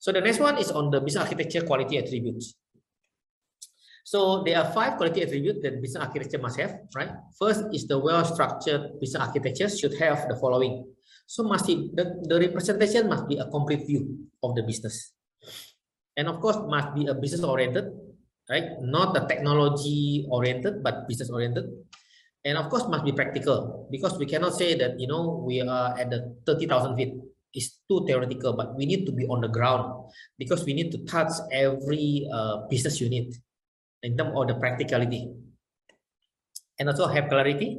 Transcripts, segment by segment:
So the next one is on the business architecture quality attributes. So there are 5 quality attributes that business architecture must have, right? First is the well-structured business architecture should have the following. So the representation must be a complete view of the business. And of course, must be a business-oriented, right? Not the technology-oriented, but business-oriented. And of course, must be practical, because we cannot say that, you know, we are at the 30,000 feet. It's too theoretical, but we need to be on the ground, because we need to touch every business unit in terms of the practicality, and also have clarity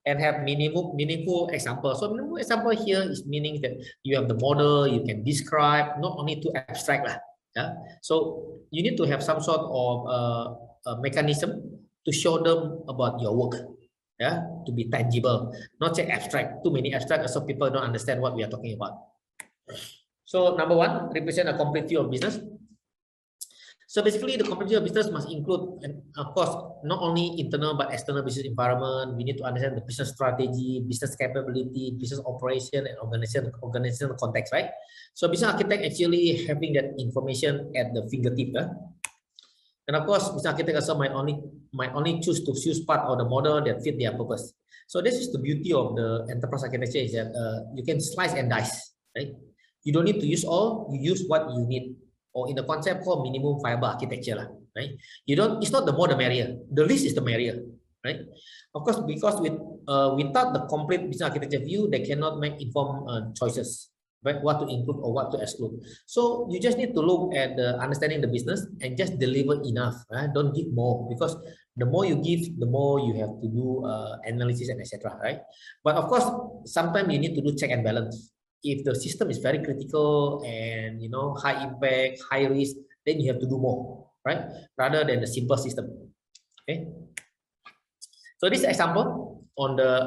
and have meaningful example. So meaningful example here is meaning that you have the model, you can describe, not only too abstract lah. Yeah. So you need to have some sort of a mechanism to show them about your work. Yeah, to be tangible, not say abstract. Too many abstract, so people don't understand what we are talking about. So number 1, represent a complete view of business. So basically, the complete view of business must include, and of course, not only internal but external business environment. We need to understand the business strategy, business capability, business operation, and organizational context, right? So business architect actually having that information at the fingertip. And of course, business architect also might only choose to use part of the model that fit their purpose. So this is the beauty of the enterprise architecture, is that you can slice and dice, right? You don't need to use all, you use what you need, or in the concept called minimum viable architecture, right? It's not the more the merrier, the least is the merrier, right? Of course, because without the complete business architecture view, they cannot make informed choices, right? What to include or what to exclude. So you just need to look at understanding the business and just deliver enough, right? Don't give more, because the more you give, the more you have to do analysis and etc., right? But of course, sometimes you need to do check and balance. If the system is very critical and, you know, high impact, high risk, then you have to do more, right? Rather than the simple system. Okay. So this example on the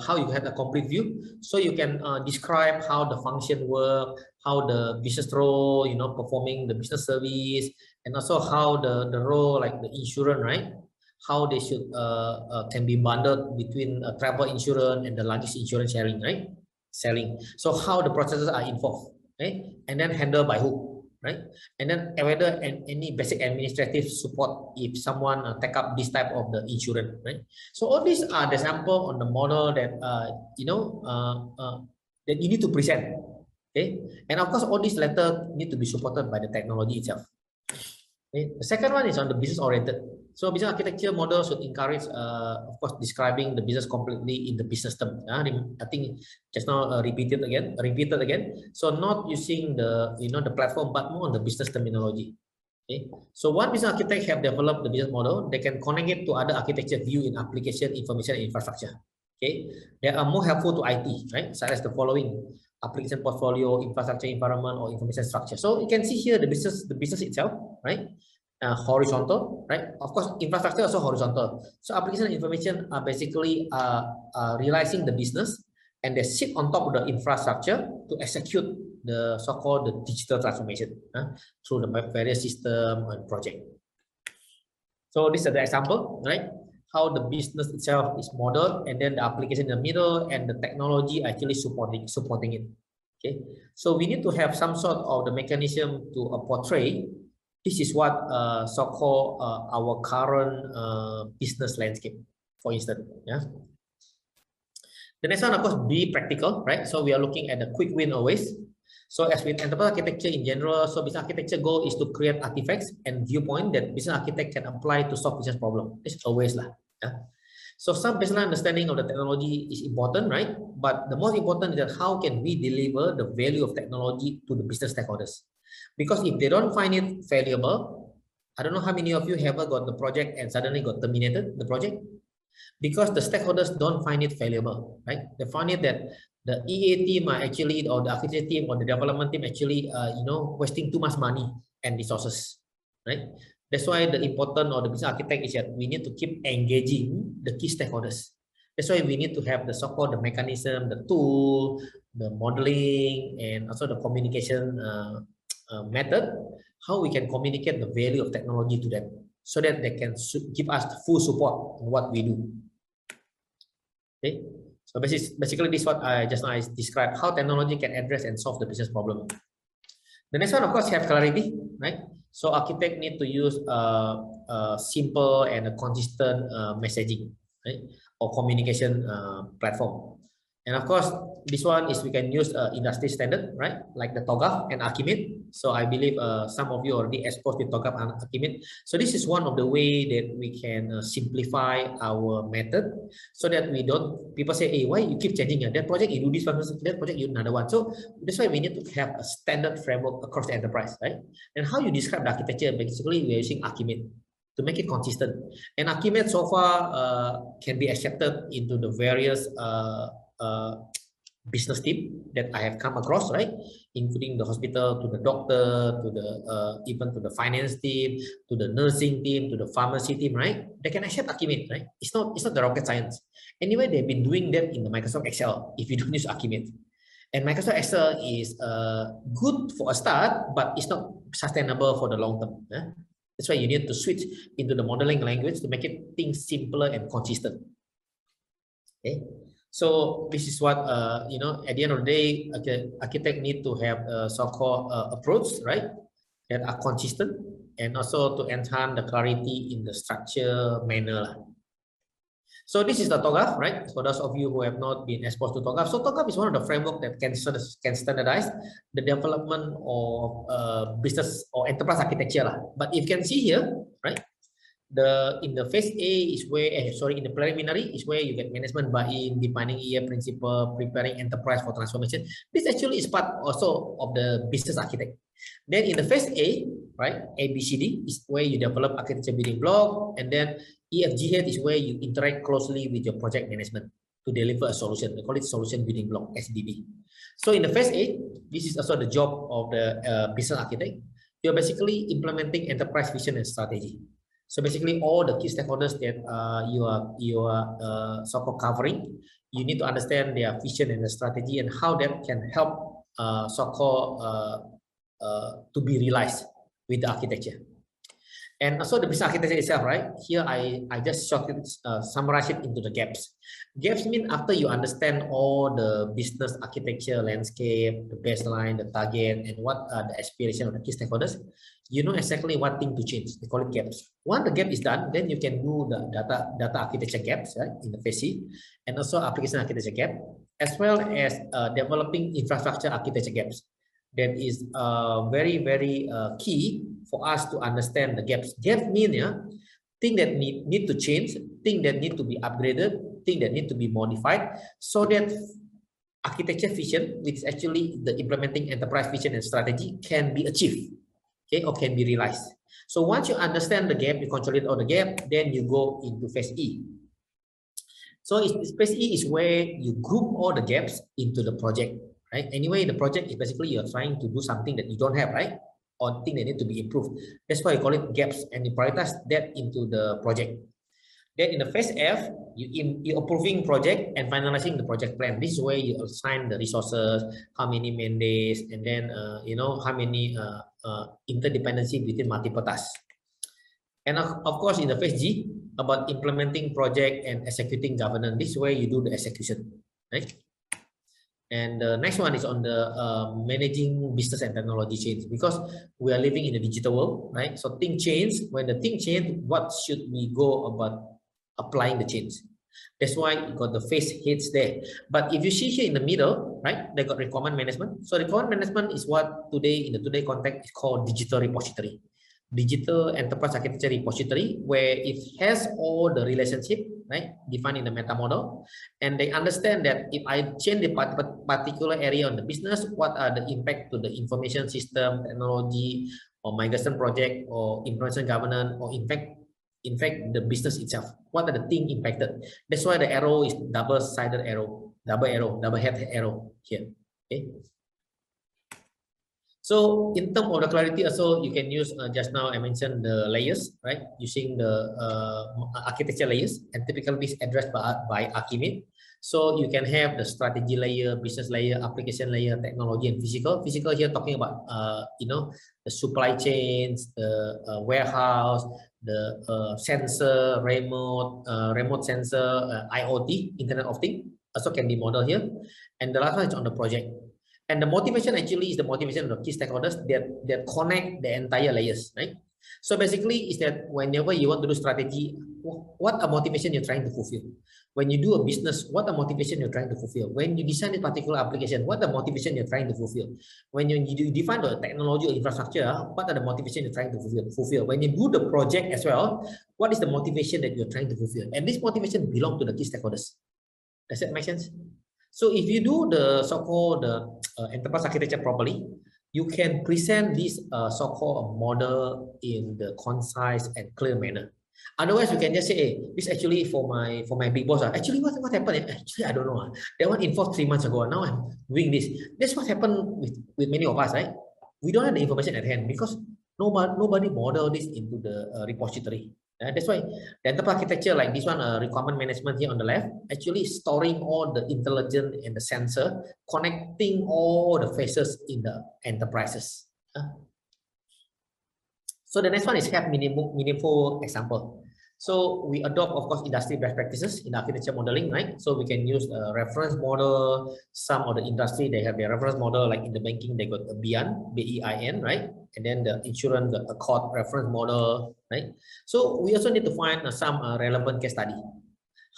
how you have a complete view. So you can describe how the function work, how the business role, you know, performing the business service, and also how the role like the insurance, right? How they should can be bundled between travel insurance and the luggage insurance sharing, right? Selling. So how the processes are involved, right? And then handled by who, right? And then whether any basic administrative support if someone take up this type of the insurance, right? So all these are the sample on the model that you know that you need to present, okay? And of course, all these letters need to be supported by the technology itself. Okay? The second one is on the business oriented. So business architecture model should encourage, of course, describing the business completely in the business term. I think just now repeated again. So not using the the platform, but more on the business terminology. Okay. So one business architect have developed the business model, they can connect it to other architecture view in application, information, and infrastructure. Okay. They are more helpful to IT, right? Such as the following: application portfolio, infrastructure environment, or information structure. So you can see here the business itself, right? Horizontal, right? Of course, infrastructure also horizontal. So application and information are basically realizing the business, and they sit on top of the infrastructure to execute the so-called the digital transformation through the various system and project. So this is the example, right? How the business itself is modeled, and then the application in the middle, and the technology actually supporting it. Okay, so we need to have some sort of the mechanism to portray. This is what so-called our current business landscape, for instance. Yeah. The next one, of course, be practical, right? So we are looking at the quick win always. So as with enterprise architecture in general, so business architecture goal is to create artifacts and viewpoint that business architect can apply to solve business problem. It's always lah. Yeah. So some business understanding of the technology is important, right? But the most important is that how can we deliver the value of technology to the business stakeholders? Because if they don't find it valuable, I don't know how many of you ever got the project and suddenly got terminated, the project, because the stakeholders don't find it valuable, right? They find it that the EA team are actually, or the architecture team or the development team actually, wasting too much money and resources, right? That's why the important or the business architect is that we need to keep engaging the key stakeholders. That's why we need to have the so-called the mechanism, the tool, the modeling, and also the communication method, how we can communicate the value of technology to them so that they can give us the full support in what we do. Okay, so basically this is what I just now described, how technology can address and solve the business problem. The next one, of course, have clarity, right? So architect need to use a simple and a consistent messaging, right? Or communication platform. And of course, this one is we can use industry standard, right? Like the TOGAF and Archimate. So I believe some of you already exposed with TOGAF and Archimate. So this is one of the way that we can simplify our method so that we don't, people say, hey, why you keep changing that project, you do this one, that project, you do another one. So that's why we need to have a standard framework across the enterprise, right? And how you describe the architecture, basically we're using Archimate to make it consistent. And Archimate so far can be accepted into the various business team that I have come across, right? Including the hospital, to the doctor, to the even to the finance team, to the nursing team, to the pharmacy team, right? They can accept Archimate, right? It's not the rocket science. Anyway, they've been doing that in the Microsoft Excel if you don't use Archimate. And Microsoft Excel is good for a start, but it's not sustainable for the long term. That's why you need to switch into the modeling language to make it things simpler and consistent. Okay. So this is what you know. At the end of the day, architect need to have a so-called approach, right, that are consistent and also to enhance the clarity in the structure manner. So this is the TOGAF, right? For those of you who have not been exposed to TOGAF, so TOGAF is one of the framework that can standardize the development of business or enterprise architecture lah. But if you can see here, right? In the phase A is where in the preliminary is where you get management buy-in, defining EA principle, preparing enterprise for transformation. This actually is part also of the business architect. Then in the phase A, right, ABCD is where you develop architecture building block, and then EFGH is where you interact closely with your project management to deliver a solution. We call it solution building block, SBB. So in the phase A, this is also the job of the business architect. You're basically implementing enterprise vision and strategy. So basically, all the key stakeholders that you are so-called covering, you need to understand their vision and the strategy and how that can help so-called to be realized with the architecture. And also the business architecture itself, right? Here I just summarize it into the gaps. Gaps mean after you understand all the business architecture landscape, the baseline, the target, and what are the aspirations of the key stakeholders, you know exactly what thing to change. They call it gaps. Once the gap is done, then you can do the data architecture gaps, right, in the phase C, and also application architecture gap, as well as developing infrastructure architecture gaps. That is very, very key for us to understand the gaps. Gaps mean thing that need to change, thing that need to be upgraded, thing that need to be modified, so that architecture vision, which is actually the implementing enterprise vision and strategy, can be achieved, okay, or can be realized. So once you understand the gap, you consolidate all the gap, then you go into phase E. So phase E is where you group all the gaps into the project, right? Anyway, the project is basically you're trying to do something that you don't have, right? Or thing that need to be improved. That's why you call it gaps, and you prioritize that into the project. Then in the phase F, you're approving project and finalizing the project plan. This is where you assign the resources, how many mandates, and then you know how many interdependency between multiple tasks. And of course, in the phase G, about implementing project and executing governance. This is where you do the execution, right? And the next one is on the managing business and technology change, because we are living in a digital world, right? So things change. When the thing change, what should we go about applying the change? That's why you got the phase heads there. But if you see here in the middle, right, they got requirement management. So requirement management is what today in the today context is called digital repository. Digital enterprise architecture repository, where it has all the relationship, right, defined in the meta model, and they understand that if I change the particular area on the business, what are the impact to the information system, technology, or migration project, or information governance, or in fact the business itself. What are the things impacted? That's why the arrow is double-sided arrow, double-head arrow here. Okay. So in terms of the clarity, also you can use just now I mentioned the layers, right? Using the architecture layers, and typically this addressed by Archimate. So you can have the strategy layer, business layer, application layer, technology, and physical. Physical here talking about you know, the supply chains, the warehouse, the sensor, remote sensor, IoT, Internet of Things, also can be modeled here. And the last one is on the project. And the motivation actually is the motivation of the key stakeholders that connect the entire layers, right? So basically is that whenever you want to do strategy, what a motivation you're trying to fulfill. When you do a business, what a motivation you're trying to fulfill. When you design a particular application, what the motivation you're trying to fulfill. When you define the technology or infrastructure, what are the motivation you're trying to fulfill. When you do the project as well, what is the motivation that you're trying to fulfill. And this motivation belongs to the key stakeholders. Does that make sense? So if you do the so-called enterprise architecture properly, you can present this so-called model in the concise and clear manner. Otherwise, you can just say, hey, this actually for my big boss. Actually, what happened? Actually, I don't know. That one informed 3 months ago. Now I'm doing this. That's what happened with many of us, right? We don't have the information at hand because nobody modeled this into the repository. That's why the enterprise architecture like this one, requirement management here on the left, actually storing all the intelligence and the sensor, connecting all the phases in the enterprises. So the next one is have meaningful example. So we adopt, of course, industry best practices in architecture modeling, right? So we can use a reference model. Some of the industry, they have their reference model, like in the banking, they got a BEIN, B-E-I-N, right? And then the insurance, the Accord reference model, right? So we also need to find some relevant case study,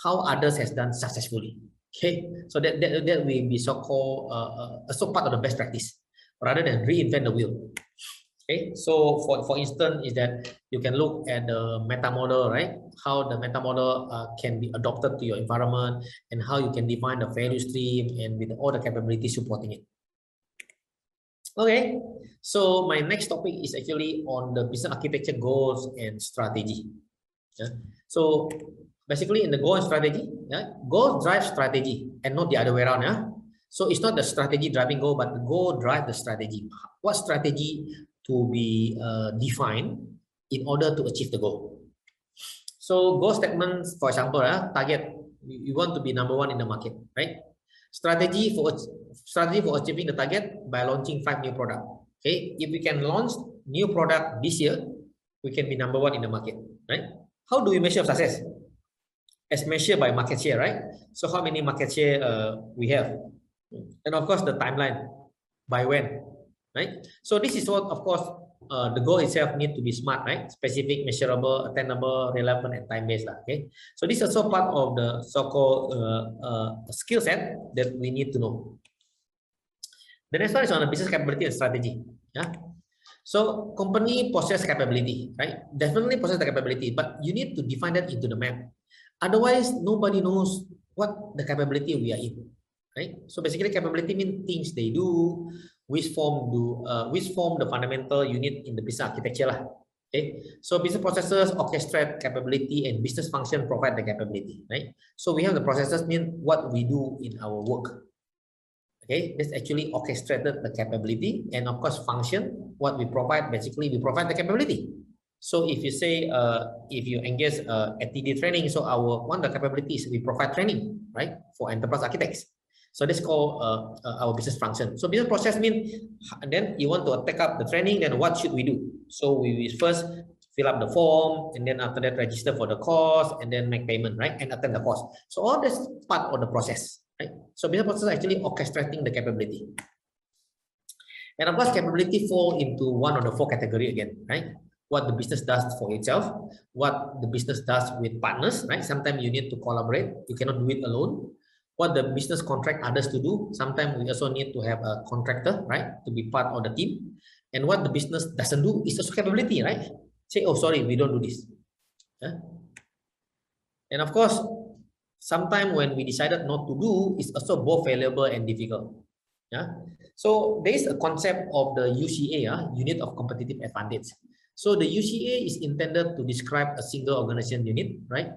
how others has done successfully. Okay, so that will be so-called also part of the best practice, rather than reinvent the wheel. Okay, so for instance, is that you can look at the meta model, right? How the meta model can be adopted to your environment, and how you can define the value stream and with all the capabilities supporting it. Okay, so my next topic is actually on the business architecture goals and strategy. Yeah. So basically in the goal and strategy, yeah, goal drives strategy and not the other way around. Yeah. So it's not the strategy driving goal, but the goal drive the strategy. What strategy to be defined in order to achieve the goal? So goal statements, for example, target, you want to be #1 in the market, right? Strategy for achieving the target by launching 5 new products. Okay, if we can launch new product this year, we can be #1 in the market, right? How do we measure success? As measured by market share, right? So how many market share we have, and of course the timeline, by when, right? So this is what, of course, the goal itself need to be smart, right? Specific, measurable, attainable, relevant, and time-based. Okay. So this is also part of the so-called skill set that we need to know. The next one is on the business capability and strategy. Yeah. So company possess capability, right? Definitely possess the capability, but you need to define that into the map. Otherwise, nobody knows what the capability we are in, right? So basically, capability means things they do, which form the fundamental unit in the business architecture lah. Okay, so business processes orchestrate capability and business function provide the capability, right? So we have the processes mean what we do in our work. Okay, this actually orchestrated the capability, and of course function, what we provide, basically we provide the capability. So if you say, if you engage at TD training, so one of the capabilities we provide training, right, for enterprise architects. So this called our business function. So business process means, then you want to take up the training, then what should we do? So we first fill up the form, and then after that register for the course, and then make payment, right, and attend the course. So all this part of the process, right? So business process is actually orchestrating the capability. And of course, capability fall into one of the 4 categories again, right? What the business does for itself, what the business does with partners, right? Sometimes you need to collaborate, you cannot do it alone. What the business contract others to do, sometimes we also need to have a contractor, right, to be part of the team. And what the business doesn't do is also capability, right? Say, oh, sorry, we don't do this. Yeah? And of course, sometimes when we decided not to do, it's also both valuable and difficult. Yeah. So there is a concept of the UCA, unit of competitive advantage. So the UCA is intended to describe a single organization unit, right?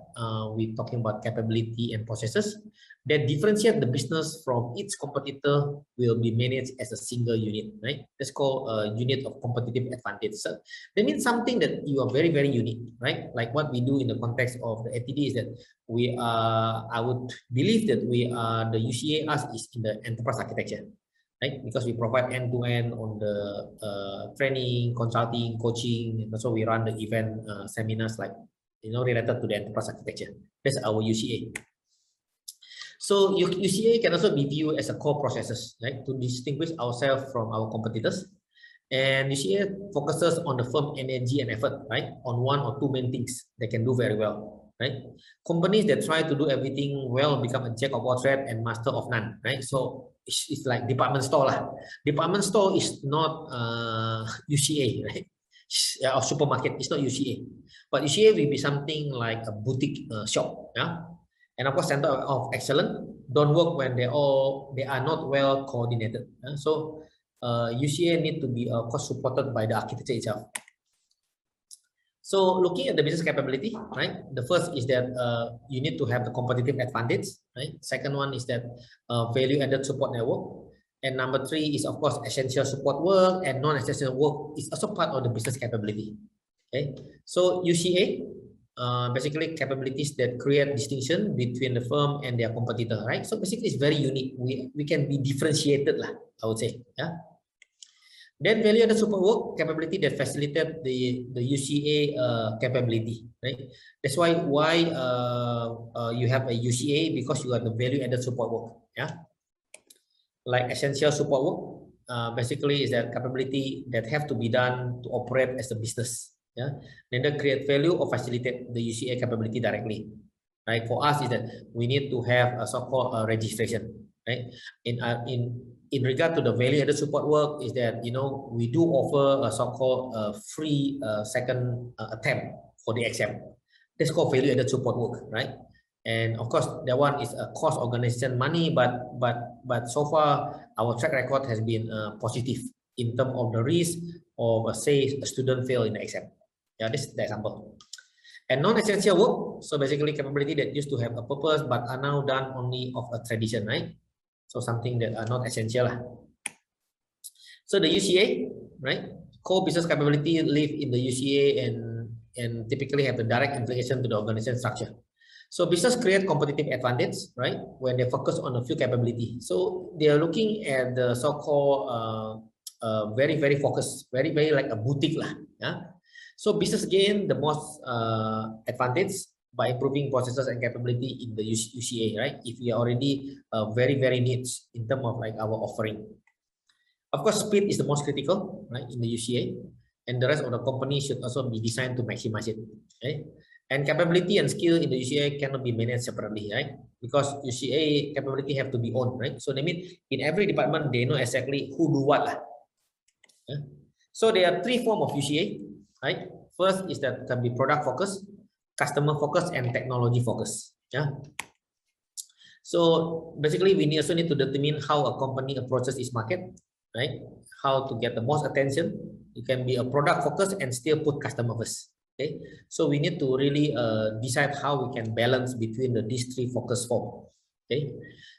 We're talking about capability and processes that differentiate the business from its competitor will be managed as a single unit, right? That's called a unit of competitive advantage. So that means something that you are very, very unique, right? Like what we do in the context of the ATD is that we are, I would believe that we are, the UCA us is in the enterprise architecture, right? Because we provide end-to-end on the training, consulting, coaching, and also we run the event seminars like, related to the enterprise architecture. That's our UCA. So UCA can also be viewed as a core processes, right, to distinguish ourselves from our competitors. And UCA focuses on the firm energy and effort, right, on one or two main things they can do very well, right? Companies that try to do everything well become a jack of all trades and master of none, right? So it's like department store lah. Department store is not UCA, right? Or supermarket, it's not UCA. But UCA will be something like a boutique shop, yeah. And of course, center of excellence don't work when they are not well coordinated. So UCA need to be of course supported by the architecture itself. So looking at the business capability, right? The first is that you need to have the competitive advantage, right? Second one is that value-added support network. And number three is of course essential support work, and non-essential work is also part of the business capability. Okay, so UCA basically capabilities that create distinction between the firm and their competitor, right? So basically it's very unique. We can be differentiated lah, I would say, yeah. Then value-added support work capability that facilitate the UCA capability, right? That's why you have a UCA, because you have the value-added support work, yeah. Like essential support work, basically is that capability that have to be done to operate as a business, yeah. Neither create value or facilitate the UCA capability directly, right? For us is that we need to have a so-called registration, right? In regard to the value-added support work is that, you know, we do offer a so-called free second attempt for the exam. That's called value-added support work, right? And of course, that one is a cost organization money, but so far our track record has been positive in terms of the risk of say a student fail in the exam. Yeah, this is the example. And non-essential work, so basically capability that used to have a purpose but are now done only of a tradition, right? So something that are not essential. So the UCA, right? Core business capability live in the UCA and typically have the direct implication to the organization structure. So business create competitive advantage, right, when they focus on a few capability. So they are looking at the so-called very focused, very like a boutique lah, yeah. So business gain the most advantage by improving processes and capability in the UCA, right? If we are already very niche in terms of like our offering. Of course, speed is the most critical, right, in the UCA, and the rest of the company should also be designed to maximize it, okay? And capability and skill in the UCA cannot be managed separately, right? Because UCA capability have to be owned, right? So they mean in every department they know exactly who do what lah. Yeah? So there are three forms of UCA, right? First is that can be product focus, customer focus, and technology focus. Yeah. So basically, we also need to determine how a company approaches its market, right? How to get the most attention. It can be a product focus and still put customer first. Okay, so we need to really decide how we can balance between these three focus form. Okay,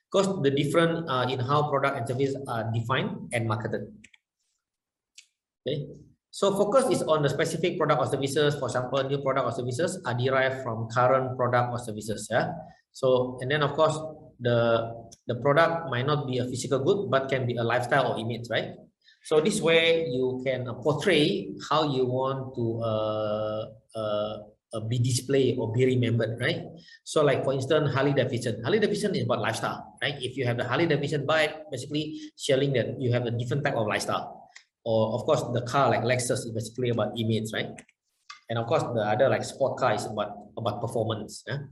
because the different in how product and service are defined and marketed. Okay, so focus is on the specific product or services. For example, new product or services are derived from current product or services. Yeah, so and then of course the product might not be a physical good, but can be a lifestyle or image, right? So this way you can portray how you want to be displayed or be remembered, right? So like for instance, Harley Davidson. Harley Davidson is about lifestyle, right? If you have the Harley Davidson bike, basically showing that you have a different type of lifestyle. Or of course the car like Lexus is basically about image, right? And of course the other like sport car is about performance. Yeah?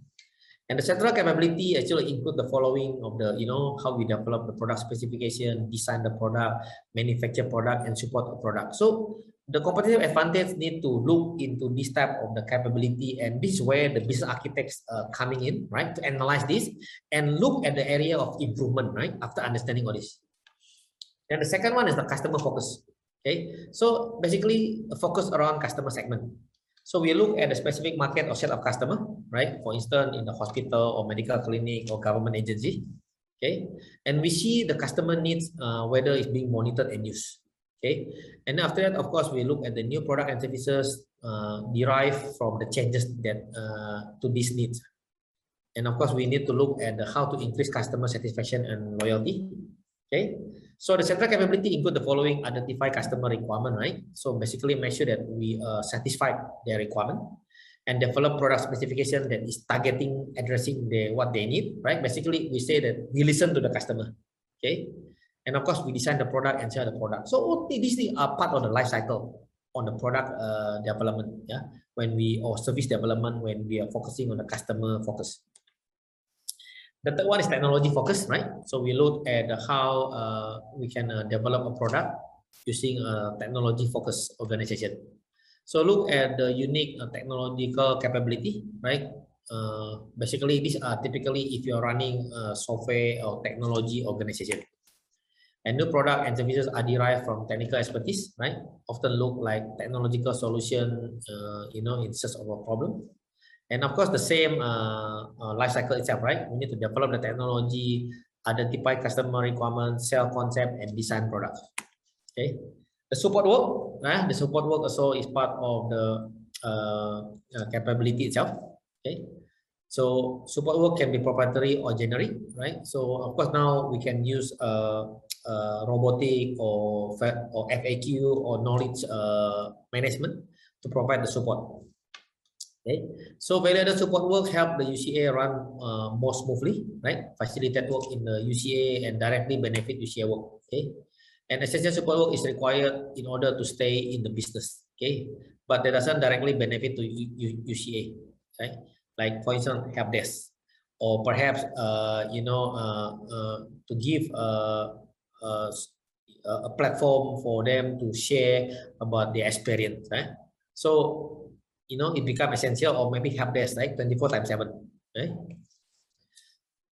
And the central capability actually include the following of the, you know, how we develop the product specification, design the product, manufacture product, and support the product. So the competitive advantage need to look into this type of the capability, and this is where the business architects are coming in, right, to analyze this and look at the area of improvement, right, after understanding all this. And the second one is the customer focus. Okay, so basically focus around customer segment. So we look at a specific market or set of customer, right? For instance, in the hospital or medical clinic or government agency, okay? And we see the customer needs, whether it's being monitored and used, okay? And after that, of course, we look at the new product and services derived from the changes that to these needs. And of course, we need to look at how to increase customer satisfaction and loyalty, okay? So the central capability include the following: identify customer requirement, right? So basically make sure that we satisfy their requirement, and develop product specification that is targeting, addressing what they need, right? Basically, we say that we listen to the customer, okay? And of course, we design the product and sell the product. So all these things are part of the life cycle on the product development, yeah? Or service development, when we are focusing on the customer focus. The third one is technology focus, right? So we look at how we can develop a product using a technology focused organization. So look at the unique technological capability, right? Basically, these are typically if you're running a software or technology organization. And new product and services are derived from technical expertise, right? Often look like technological solution, in search of a problem. And of course, the same life cycle itself, right? We need to develop the technology, identify customer requirements, sell concept, and design products. Okay. The support work, the support work also is part of the capability itself. Okay. So support work can be proprietary or generic, right? So of course now we can use robotic or FAQ or knowledge management to provide the support. Okay, so value-added support work help the UCA run more smoothly, right? Facilitate work in the UCA and directly benefit UCA work. Okay, and essential support work is required in order to stay in the business. Okay, but that doesn't directly benefit to UCA, right? Like for instance, help desk, or perhaps to give a platform for them to share about their experience, right? So it become essential, or maybe help desk, right? 24/7, right?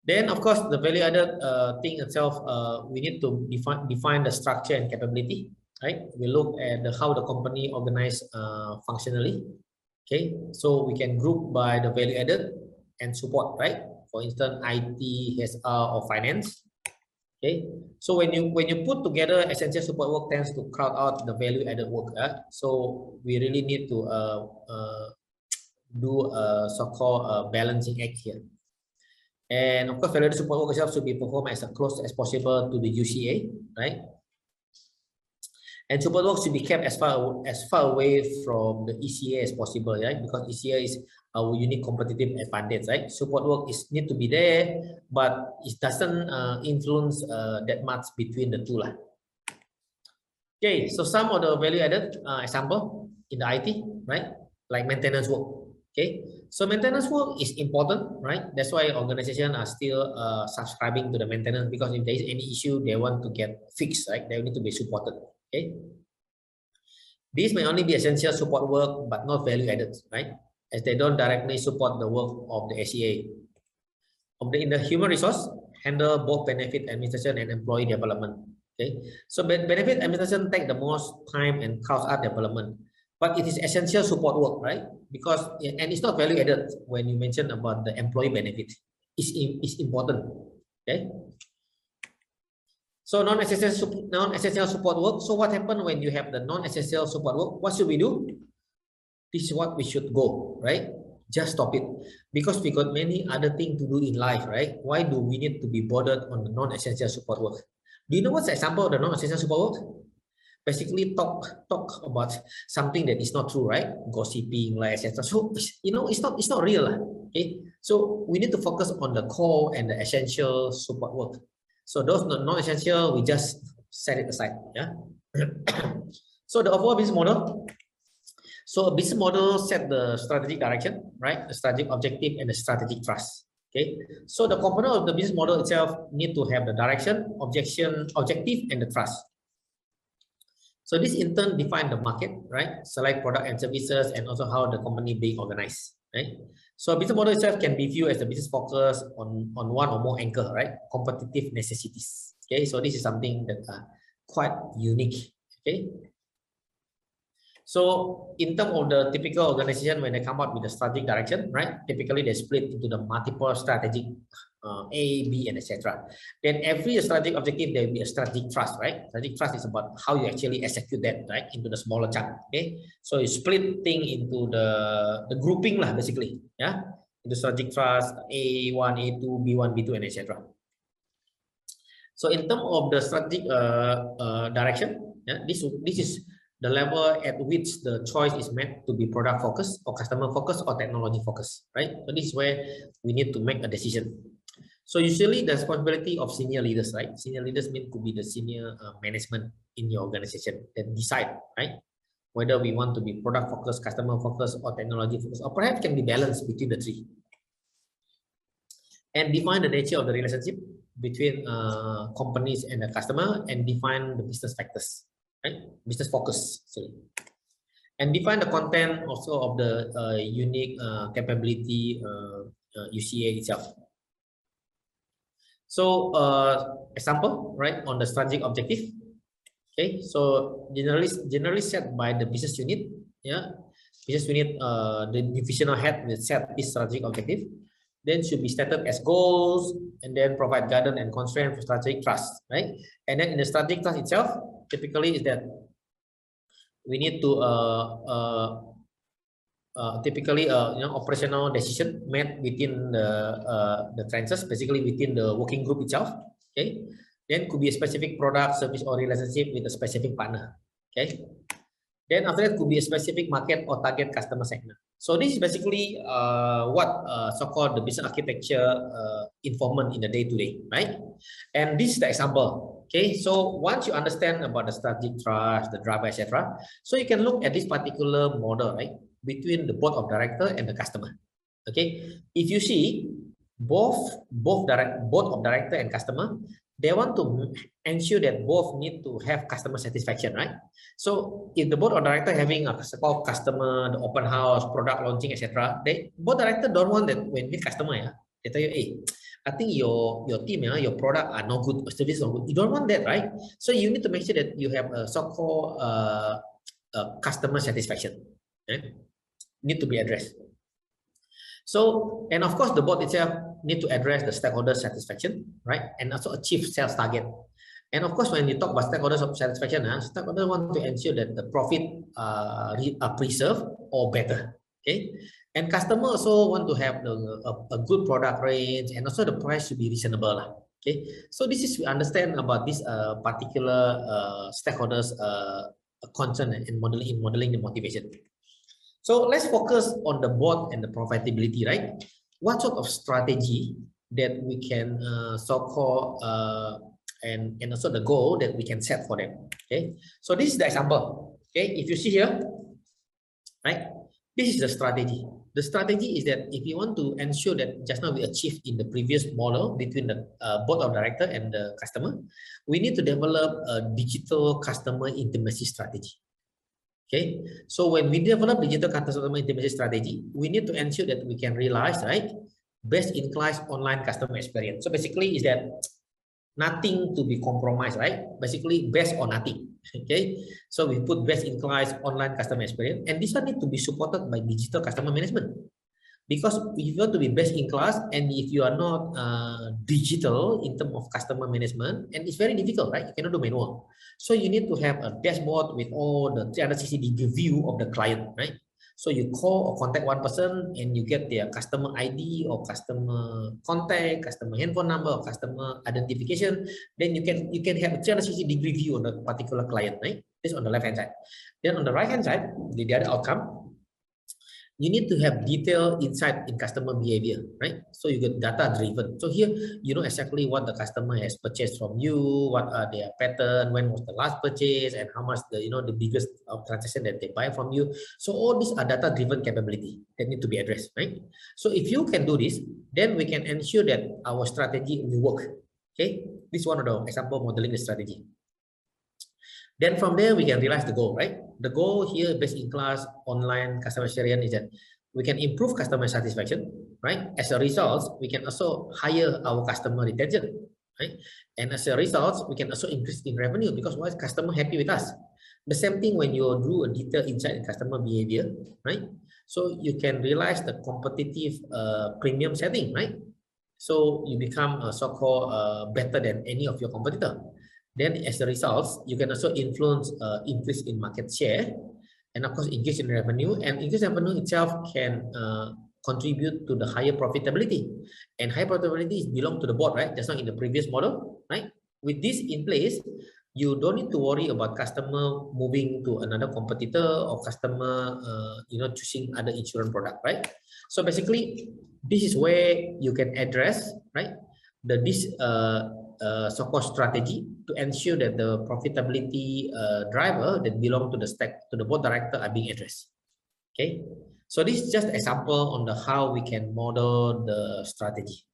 Then of course the value added thing itself, we need to define the structure and capability, right? We look at how the company organized functionally. Okay, so we can group by the value added and support, right? For instance, IT, HR, or finance. Okay, so when you put together, essential support work tends to crowd out the value added work. So we really need to do a so-called balancing act here. And of course, value added support work itself should be performed as close as possible to the UCA, right? And support work should be kept as far away from the ECA as possible, right? Because ECA is our unique competitive advantage, right? Support work need to be there, but it doesn't influence that much between the two. Okay, so some of the value added example in the IT, right? Like maintenance work. Okay, so maintenance work is important, right? That's why organizations are still subscribing to the maintenance, because if there is any issue, they want to get fixed, right? They need to be supported. Okay, these may only be essential support work, but not value added, right? As they don't directly support the work of the SEA. In the human resource, handle both benefit administration and employee development. Okay, so benefit administration take the most time and cost out development, but it is essential support work, right? Because it's not value added when you mention about the employee benefit. It's important. Okay. So non-essential support work. So what happens when you have the non-essential support work? What should we do? This is what we should go, right? Just stop it, because we got many other things to do in life, right? Why do we need to be bothered on the non-essential support work? Do you know what's the example of the non-essential support work? Basically, talk about something that is not true, right? Gossiping, like etc. So it's not real, okay? So we need to focus on the core and the essential support work. So those non-essential, we just set it aside. Yeah. So the overall business model. So a business model set the strategic direction, right? The strategic objective and the strategic thrust. Okay. So the component of the business model itself need to have the direction, objective, and the thrust. So this in turn define the market, right? Select product and services, and also how the company being organized, right? So business model itself can be viewed as the business focus on one or more anchor, right? Competitive necessities. Okay, so this is something that quite unique. Okay. So in terms of the typical organization, when they come out with the strategic direction, right? Typically they split into the multiple strategic A, B, and etc. Then every strategic objective, there will be a strategic thrust, right? Strategic thrust is about how you actually execute that, right? Into the smaller chunk. Okay, so you split thing into the grouping lah, basically, yeah. Into strategic thrust, A1, A2, B1, B2, and etc. So in terms of the strategic direction, yeah, this is the level at which the choice is made to be product focused or customer focused or technology focused, right? So this is where we need to make a decision. So usually the responsibility of senior leaders, right? Senior leaders mean could be the senior management in your organization that decide, right? Whether we want to be product focused, customer focused, or technology focused, or perhaps can be balanced between the three. And define the nature of the relationship between companies and the customer, and define the business factors, right? Business focus, sorry. And define the content also of the unique capability UCA itself. So example, right, on the strategic objective. Okay, so generally set by the business unit, yeah, business unit, the divisional head will set this strategic objective. Then should be stated as goals, and then provide guidance and constraint for strategic trust, right? And then in the strategic trust itself, typically is that we need to typically operational decision made within the trenches, basically within the working group itself. Okay, then could be a specific product, service, or relationship with a specific partner. Okay, then after that could be a specific market or target customer segment. So this is basically what so-called the business architecture informant in the day-to-day, right? And this is the example. Okay, so once you understand about the strategic trust, the driver, etc., so you can look at this particular model, right, between the board of director and the customer. Okay, if you see both board of director and customer, they want to ensure that both need to have customer satisfaction, right? So if the board of director having a so-called customer, the open house, product launching, etc., they board director don't want that when meet customer, yeah, they tell you, hey, I think your team, yeah, your product are not good, or service not good. You don't want that, right? So you need to make sure that you have a so-called customer satisfaction, right? Need to be addressed. So, and of course, the board itself need to address the stakeholder satisfaction, right? And also achieve sales target. And of course, when you talk about stakeholder satisfaction, stakeholders want to ensure that the profit are preserved or better. Okay, and customer also want to have a good product range, and also the price should be reasonable. Okay, so this is we understand about this particular stakeholders concern and modeling the motivation. So let's focus on the board and the profitability, right? What sort of strategy that we can so-called and also the goal that we can set for them. Okay, so this is the example. Okay, if you see here, right, this is the strategy. The strategy is that if you want to ensure that just now we achieved in the previous model between the board of director and the customer, we need to develop a digital customer intimacy strategy. Okay, so when we develop digital customer intimacy strategy, we need to ensure that we can realize, right, best-in-class online customer experience. So basically is that nothing to be compromised, right? Basically best or nothing. Okay, so we put best-in-class online customer experience, and this one need to be supported by digital customer management. Because if you want to be best in class, and if you are not digital in terms of customer management, and it's very difficult, right? You cannot do manual. So you need to have a dashboard with all the 360-degree view of the client, right? So you call or contact one person, and you get their customer ID or customer contact, customer handphone number, or customer identification. Then you can have a 360-degree view on the particular client, right? This on the left-hand side. Then on the right-hand side, the other outcome, you need to have detailed insight in customer behavior, right? So you get data driven. So here, you know exactly what the customer has purchased from you, what are their pattern, when was the last purchase, and how much the biggest transaction that they buy from you. So all these are data driven capability that need to be addressed, right? So if you can do this, then we can ensure that our strategy will work. Okay, this is one of the example modeling the strategy. Then from there, we can realize the goal, right? The goal here, best in class online customer experience, is that we can improve customer satisfaction, right? As a result, we can also higher our customer retention, right? And as a result, we can also increase in revenue because why is customer happy with us? The same thing when you do a detailed insight in customer behavior, right? So you can realize the competitive premium setting, right? So you become so-called better than any of your competitor. Then as a result, you can also influence increase in market share, and of course increase in revenue, and increase in revenue itself can contribute to the higher profitability, and high profitability is belong to the board, right? That's not in the previous model, right? With this in place, you don't need to worry about customer moving to another competitor or customer choosing other insurance product, right? So basically this is where you can address, right, this so-called strategy to ensure that the profitability driver that belong to the board director are being addressed. Okay, so this is just example on the how we can model the strategy.